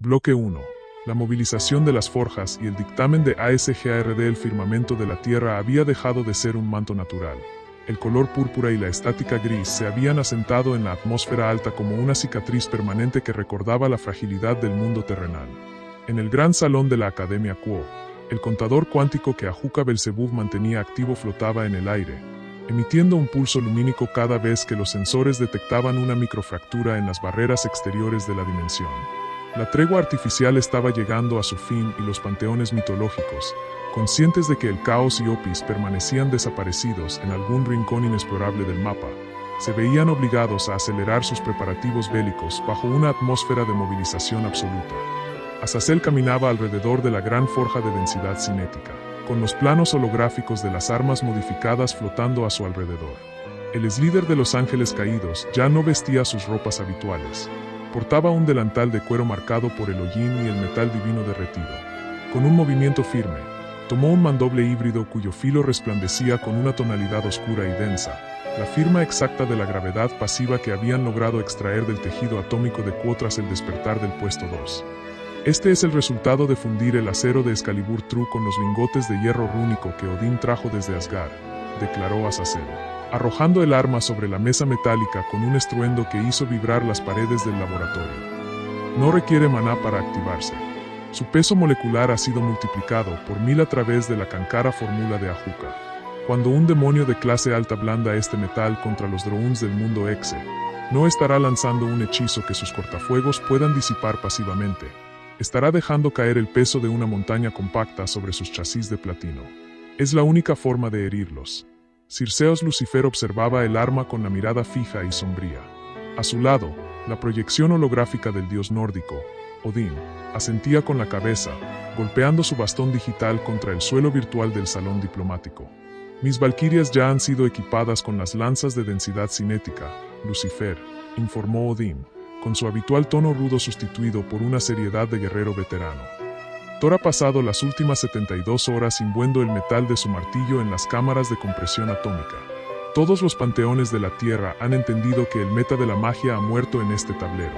Bloque 1. La movilización de las forjas y el dictamen de ASGARD. El firmamento de la Tierra había dejado de ser un manto natural. El color púrpura y la estática gris se habían asentado en la atmósfera alta como una cicatriz permanente que recordaba la fragilidad del mundo terrenal. En el gran salón de la Academia Quo, el contador cuántico que Ajuka Belzebub mantenía activo flotaba en el aire, emitiendo un pulso lumínico cada vez que los sensores detectaban una microfractura en las barreras exteriores de la dimensión. La tregua artificial estaba llegando a su fin y los panteones mitológicos, conscientes de que el caos y Opis permanecían desaparecidos en algún rincón inexplorable del mapa, se veían obligados a acelerar sus preparativos bélicos bajo una atmósfera de movilización absoluta. Azazel caminaba alrededor de la gran forja de densidad cinética, con los planos holográficos de las armas modificadas flotando a su alrededor. El líder de los ángeles caídos ya no vestía sus ropas habituales. Portaba un delantal de cuero marcado por el hollín y el metal divino derretido. Con un movimiento firme, tomó un mandoble híbrido cuyo filo resplandecía con una tonalidad oscura y densa, la firma exacta de la gravedad pasiva que habían logrado extraer del tejido atómico de Quo tras el despertar del puesto 2. Este es el resultado de fundir el acero de Excalibur True con los lingotes de hierro rúnico que Odín trajo desde Asgard, declaró Azazel, arrojando el arma sobre la mesa metálica con un estruendo que hizo vibrar las paredes del laboratorio. No requiere maná para activarse. Su peso molecular ha sido multiplicado por 1000 a través de la cancara fórmula de Ajuka. Cuando un demonio de clase alta blanda este metal contra los drones del mundo Exe, no estará lanzando un hechizo que sus cortafuegos puedan disipar pasivamente. Estará dejando caer el peso de una montaña compacta sobre sus chasis de platino. Es la única forma de herirlos. Circeos Lucifer observaba el arma con la mirada fija y sombría. A su lado, la proyección holográfica del dios nórdico, Odín, asentía con la cabeza, golpeando su bastón digital contra el suelo virtual del salón diplomático. Mis valquirias ya han sido equipadas con las lanzas de densidad cinética, Lucifer, informó Odín, con su habitual tono rudo sustituido por una seriedad de guerrero veterano. Thor ha pasado las últimas 72 horas imbuendo el metal de su martillo en las cámaras de compresión atómica. Todos los panteones de la Tierra han entendido que el meta de la magia ha muerto en este tablero.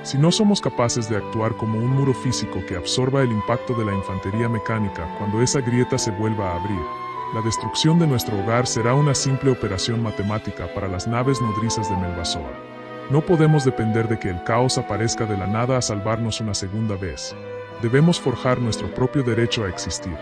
Si no somos capaces de actuar como un muro físico que absorba el impacto de la infantería mecánica cuando esa grieta se vuelva a abrir, la destrucción de nuestro hogar será una simple operación matemática para las naves nodrizas de Melbazoa. No podemos depender de que el caos aparezca de la nada a salvarnos una segunda vez. Debemos forjar nuestro propio derecho a existir.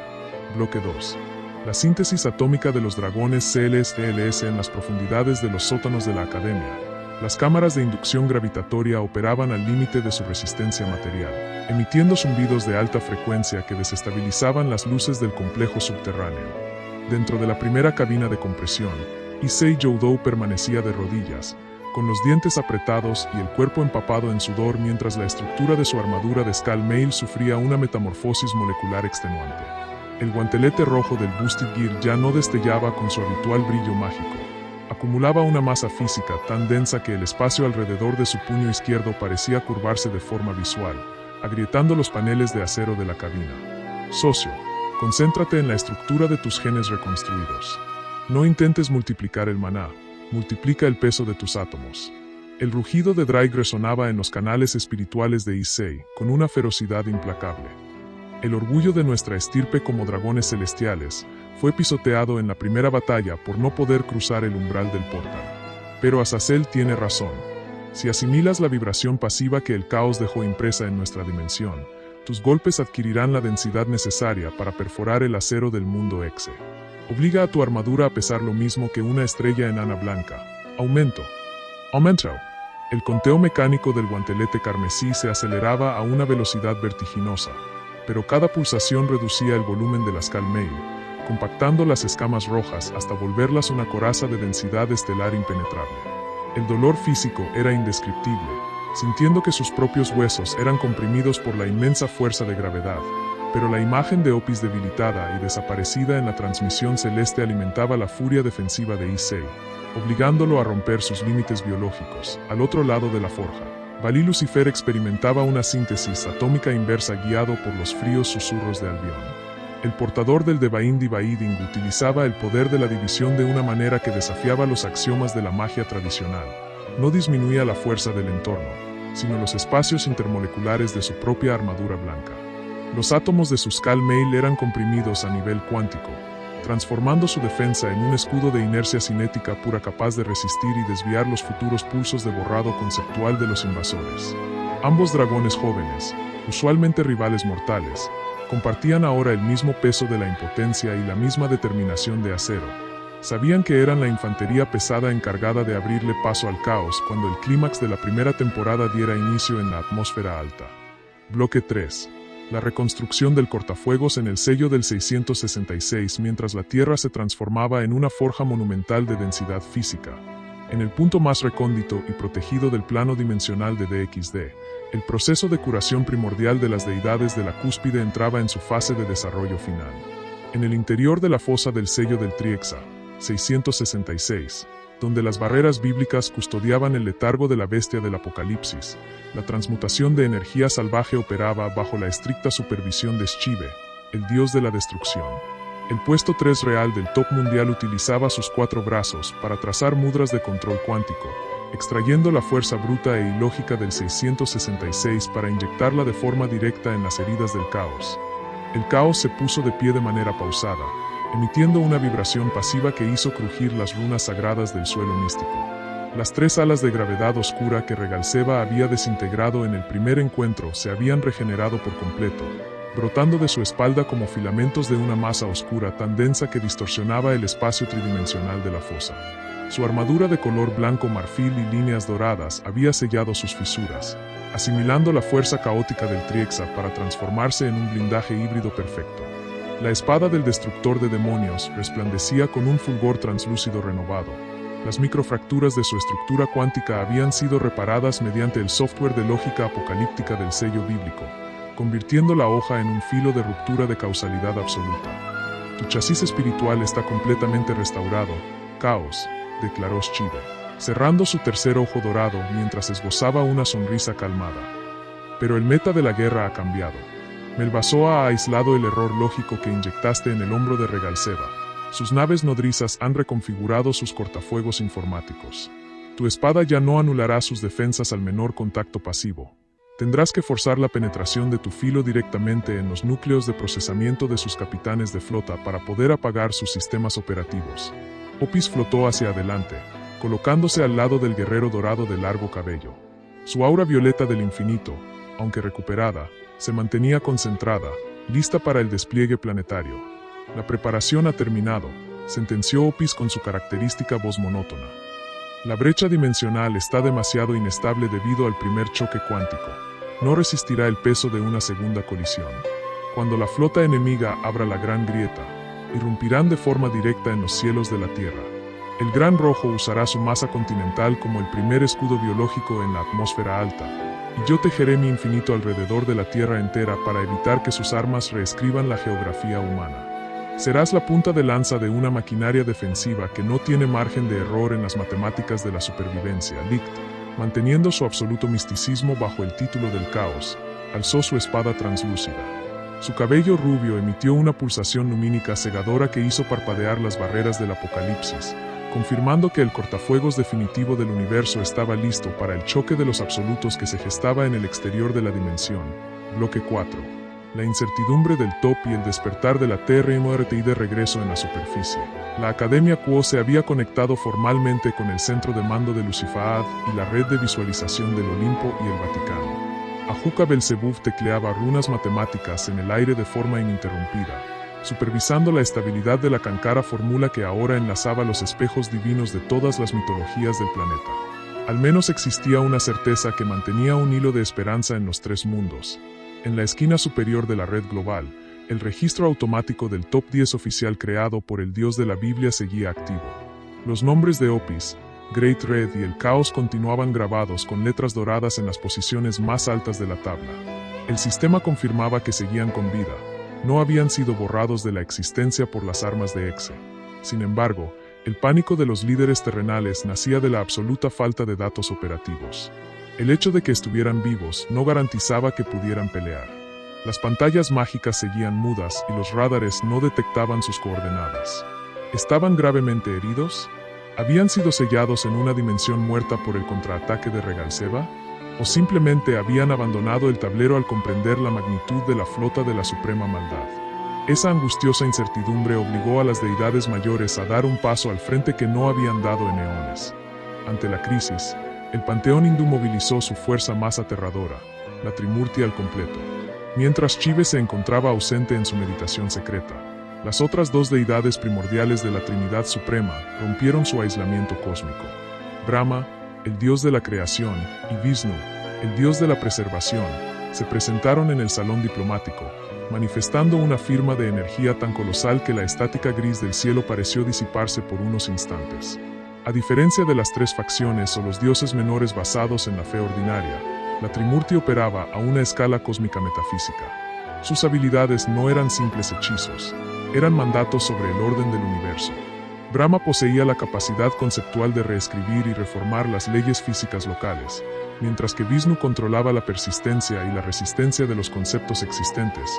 Bloque 2. La síntesis atómica de los dragones CLS en las profundidades de los sótanos de la Academia. Las cámaras de inducción gravitatoria operaban al límite de su resistencia material, emitiendo zumbidos de alta frecuencia que desestabilizaban las luces del complejo subterráneo. Dentro de la primera cabina de compresión, Issei Joudou permanecía de rodillas, con los dientes apretados y el cuerpo empapado en sudor mientras la estructura de su armadura de Skull Mail sufría una metamorfosis molecular extenuante. El guantelete rojo del Boosted Gear ya no destellaba con su habitual brillo mágico. Acumulaba una masa física tan densa que el espacio alrededor de su puño izquierdo parecía curvarse de forma visual, agrietando los paneles de acero de la cabina. Socio, concéntrate en la estructura de tus genes reconstruidos. No intentes multiplicar el maná. Multiplica el peso de tus átomos. El rugido de Drake resonaba en los canales espirituales de Issei, con una ferocidad implacable. El orgullo de nuestra estirpe como dragones celestiales fue pisoteado en la primera batalla por no poder cruzar el umbral del portal. Pero Azazel tiene razón. Si asimilas la vibración pasiva que el caos dejó impresa en nuestra dimensión, tus golpes adquirirán la densidad necesaria para perforar el acero del mundo Exe. Obliga a tu armadura a pesar lo mismo que una estrella enana blanca. Aumento. Aumento. El conteo mecánico del guantelete carmesí se aceleraba a una velocidad vertiginosa, pero cada pulsación reducía el volumen de la Skull Mail, compactando las escamas rojas hasta volverlas una coraza de densidad estelar impenetrable. El dolor físico era indescriptible, sintiendo que sus propios huesos eran comprimidos por la inmensa fuerza de gravedad. Pero la imagen de Opis debilitada y desaparecida en la transmisión celeste alimentaba la furia defensiva de Issei, obligándolo a romper sus límites biológicos. Al otro lado de la forja, Valí Lucifer experimentaba una síntesis atómica inversa guiado por los fríos susurros de Albión. El portador del Devain Divaiding utilizaba el poder de la división de una manera que desafiaba los axiomas de la magia tradicional. No disminuía la fuerza del entorno, sino los espacios intermoleculares de su propia armadura blanca. Los átomos de su Skull-Mail eran comprimidos a nivel cuántico, transformando su defensa en un escudo de inercia cinética pura capaz de resistir y desviar los futuros pulsos de borrado conceptual de los invasores. Ambos dragones jóvenes, usualmente rivales mortales, compartían ahora el mismo peso de la impotencia y la misma determinación de acero. Sabían que eran la infantería pesada encargada de abrirle paso al caos cuando el clímax de la primera temporada diera inicio en la atmósfera alta. Bloque 3. La reconstrucción del cortafuegos en el sello del 666 mientras la Tierra se transformaba en una forja monumental de densidad física. En el punto más recóndito y protegido del plano dimensional de DXD, el proceso de curación primordial de las deidades de la cúspide entraba en su fase de desarrollo final. En el interior de la fosa del sello del Triexa, 666, donde las barreras bíblicas custodiaban el letargo de la bestia del Apocalipsis, la transmutación de energía salvaje operaba bajo la estricta supervisión de Shive, el dios de la destrucción. El puesto 3 real del top mundial utilizaba sus 4 brazos para trazar mudras de control cuántico, extrayendo la fuerza bruta e ilógica del 666 para inyectarla de forma directa en las heridas del caos. El caos se puso de pie de manera pausada, emitiendo una vibración pasiva que hizo crujir las runas sagradas del suelo místico. Las 3 alas de gravedad oscura que Regalseva había desintegrado en el primer encuentro se habían regenerado por completo, brotando de su espalda como filamentos de una masa oscura tan densa que distorsionaba el espacio tridimensional de la fosa. Su armadura de color blanco marfil y líneas doradas había sellado sus fisuras, asimilando la fuerza caótica del Triexa para transformarse en un blindaje híbrido perfecto. La espada del destructor de demonios resplandecía con un fulgor translúcido renovado. Las microfracturas de su estructura cuántica habían sido reparadas mediante el software de lógica apocalíptica del sello bíblico, convirtiendo la hoja en un filo de ruptura de causalidad absoluta. Tu chasis espiritual está completamente restaurado, Caos, declaró Shive, cerrando su tercer ojo dorado mientras esbozaba una sonrisa calmada. Pero el meta de la guerra ha cambiado. Melbazoa ha aislado el error lógico que inyectaste en el hombro de Regalseva. Sus naves nodrizas han reconfigurado sus cortafuegos informáticos. Tu espada ya no anulará sus defensas al menor contacto pasivo. Tendrás que forzar la penetración de tu filo directamente en los núcleos de procesamiento de sus capitanes de flota para poder apagar sus sistemas operativos. Opis flotó hacia adelante, colocándose al lado del guerrero dorado de largo cabello. Su aura violeta del infinito, aunque recuperada, se mantenía concentrada, lista para el despliegue planetario. La preparación ha terminado, sentenció Opis con su característica voz monótona. La brecha dimensional está demasiado inestable debido al primer choque cuántico. No resistirá el peso de una segunda colisión. Cuando la flota enemiga abra la gran grieta, irrumpirán de forma directa en los cielos de la Tierra. El Gran Rojo usará su masa continental como el primer escudo biológico en la atmósfera alta, y yo tejeré mi infinito alrededor de la Tierra entera para evitar que sus armas reescriban la geografía humana. Serás la punta de lanza de una maquinaria defensiva que no tiene margen de error en las matemáticas de la supervivencia. Licht, manteniendo su absoluto misticismo bajo el título del caos, alzó su espada translúcida. Su cabello rubio emitió una pulsación lumínica cegadora que hizo parpadear las barreras del apocalipsis, confirmando que el cortafuegos definitivo del universo estaba listo para el choque de los absolutos que se gestaba en el exterior de la dimensión. Bloque 4. La incertidumbre del top y el despertar de la TRMRTI de regreso en la superficie. La Academia Quo se había conectado formalmente con el centro de mando de Lucifaad y la red de visualización del Olimpo y el Vaticano. Ajuka Belzebub tecleaba runas matemáticas en el aire de forma ininterrumpida, supervisando la estabilidad de la Cankara fórmula que ahora enlazaba los espejos divinos de todas las mitologías del planeta. Al menos existía una certeza que mantenía un hilo de esperanza en los 3 mundos. En la esquina superior de la red global, el registro automático del top 10 oficial creado por el dios de la Biblia seguía activo. Los nombres de Opis, Great Red y el Caos continuaban grabados con letras doradas en las posiciones más altas de la tabla. El sistema confirmaba que seguían con vida. No habían sido borrados de la existencia por las armas de Exe. Sin embargo, el pánico de los líderes terrenales nacía de la absoluta falta de datos operativos. El hecho de que estuvieran vivos no garantizaba que pudieran pelear. Las pantallas mágicas seguían mudas y los radares no detectaban sus coordenadas. ¿Estaban gravemente heridos? ¿Habían sido sellados en una dimensión muerta por el contraataque de Regalseva? o simplemente habían abandonado el tablero al comprender la magnitud de la flota de la suprema maldad. Esa angustiosa incertidumbre obligó a las deidades mayores a dar un paso al frente que no habían dado en eones. Ante la crisis, el panteón hindú movilizó su fuerza más aterradora, la Trimurti al completo. Mientras Shiva se encontraba ausente en su meditación secreta, las otras dos deidades primordiales de la Trinidad Suprema rompieron su aislamiento cósmico. Brahma, el dios de la creación, y Vishnu, el dios de la preservación, se presentaron en el salón diplomático, manifestando una firma de energía tan colosal que la estática gris del cielo pareció disiparse por unos instantes. A diferencia de las tres facciones o los dioses menores basados en la fe ordinaria, la Trimurti operaba a una escala cósmica metafísica. Sus habilidades no eran simples hechizos, eran mandatos sobre el orden del universo. Brahma poseía la capacidad conceptual de reescribir y reformar las leyes físicas locales, mientras que Vishnu controlaba la persistencia y la resistencia de los conceptos existentes,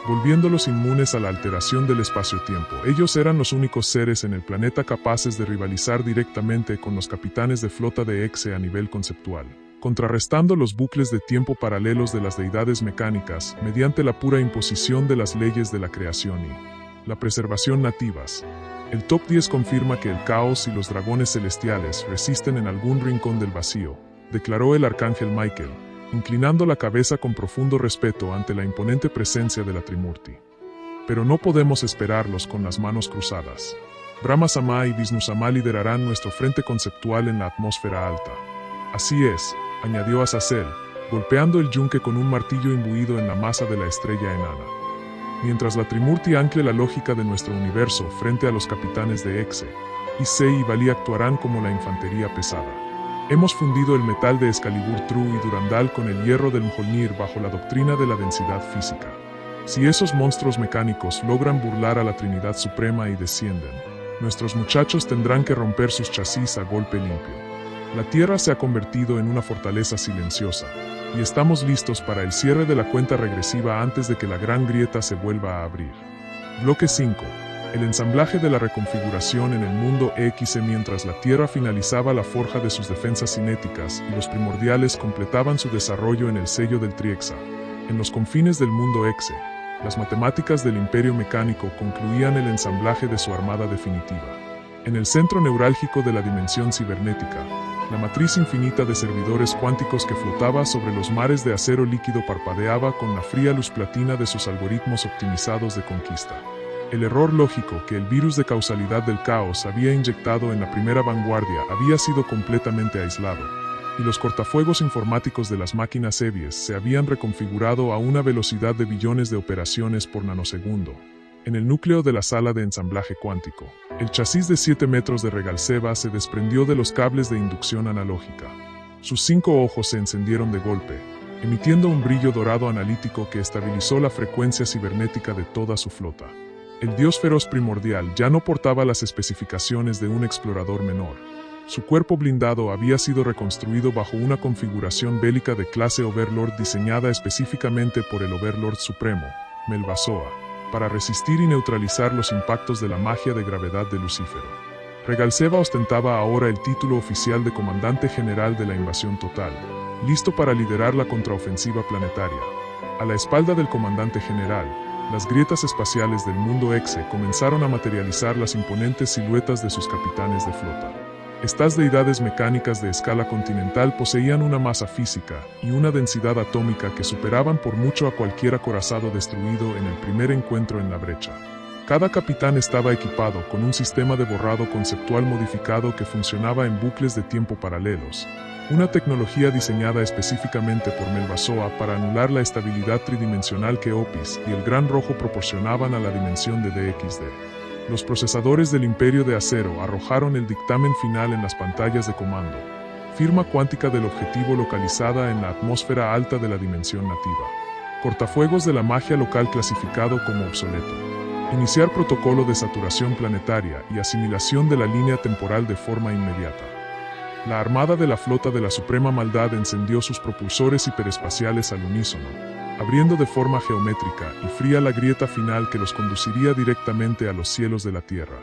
volviéndolos inmunes a la alteración del espacio-tiempo. Ellos eran los únicos seres en el planeta capaces de rivalizar directamente con los capitanes de flota de Exe a nivel conceptual, contrarrestando los bucles de tiempo paralelos de las deidades mecánicas mediante la pura imposición de las leyes de la creación y la preservación nativas. El top 10 confirma que el caos y los dragones celestiales resisten en algún rincón del vacío, declaró el arcángel Michael, inclinando la cabeza con profundo respeto ante la imponente presencia de la Trimurti. Pero no podemos esperarlos con las manos cruzadas. Brahma Sama y Vishnu Sama liderarán nuestro frente conceptual en la atmósfera alta. Así es, añadió Azazel, golpeando el yunque con un martillo imbuido en la masa de la estrella enana. Mientras la Trimurti ancle la lógica de nuestro universo frente a los capitanes de Exe, Issei y Bali actuarán como la infantería pesada. Hemos fundido el metal de Excalibur True y Durandal con el hierro del Mjolnir bajo la doctrina de la densidad física. Si esos monstruos mecánicos logran burlar a la Trinidad Suprema y descienden, nuestros muchachos tendrán que romper sus chasis a golpe limpio. La Tierra se ha convertido en una fortaleza silenciosa, y estamos listos para el cierre de la cuenta regresiva antes de que la gran grieta se vuelva a abrir. Bloque 5. El ensamblaje de la reconfiguración en el mundo X mientras la Tierra finalizaba la forja de sus defensas cinéticas y los primordiales completaban su desarrollo en el sello del Triexa. En los confines del mundo Exe, las matemáticas del Imperio Mecánico concluían el ensamblaje de su armada definitiva. En el centro neurálgico de la dimensión cibernética, la matriz infinita de servidores cuánticos que flotaba sobre los mares de acero líquido parpadeaba con la fría luz platina de sus algoritmos optimizados de conquista. El error lógico que el virus de causalidad del caos había inyectado en la primera vanguardia había sido completamente aislado, y los cortafuegos informáticos de las máquinas Evies se habían reconfigurado a una velocidad de billones de operaciones por nanosegundo. En el núcleo de la sala de ensamblaje cuántico, el chasis de 7 metros de Regalseva se desprendió de los cables de inducción analógica. Sus 5 ojos se encendieron de golpe, emitiendo un brillo dorado analítico que estabilizó la frecuencia cibernética de toda su flota. El dios feroz primordial ya no portaba las especificaciones de un explorador menor. Su cuerpo blindado había sido reconstruido bajo una configuración bélica de clase Overlord diseñada específicamente por el Overlord Supremo, Melbazoa, para resistir y neutralizar los impactos de la magia de gravedad de Lucífero. Regalseva ostentaba ahora el título oficial de Comandante General de la Invasión Total, listo para liderar la contraofensiva planetaria. A la espalda del Comandante General, las grietas espaciales del mundo Exe comenzaron a materializar las imponentes siluetas de sus capitanes de flota. Estas deidades mecánicas de escala continental poseían una masa física y una densidad atómica que superaban por mucho a cualquier acorazado destruido en el primer encuentro en la brecha. Cada capitán estaba equipado con un sistema de borrado conceptual modificado que funcionaba en bucles de tiempo paralelos, una tecnología diseñada específicamente por Melbazoa para anular la estabilidad tridimensional que Opis y el Gran Rojo proporcionaban a la dimensión de DXD. Los procesadores del Imperio de Acero arrojaron el dictamen final en las pantallas de comando, firma cuántica del objetivo localizada en la atmósfera alta de la dimensión nativa. Cortafuegos de la magia local clasificado como obsoleto. Iniciar protocolo de saturación planetaria y asimilación de la línea temporal de forma inmediata. La armada de la flota de la Suprema Maldad encendió sus propulsores hiperespaciales al unísono, abriendo de forma geométrica y fría la grieta final que los conduciría directamente a los cielos de la Tierra.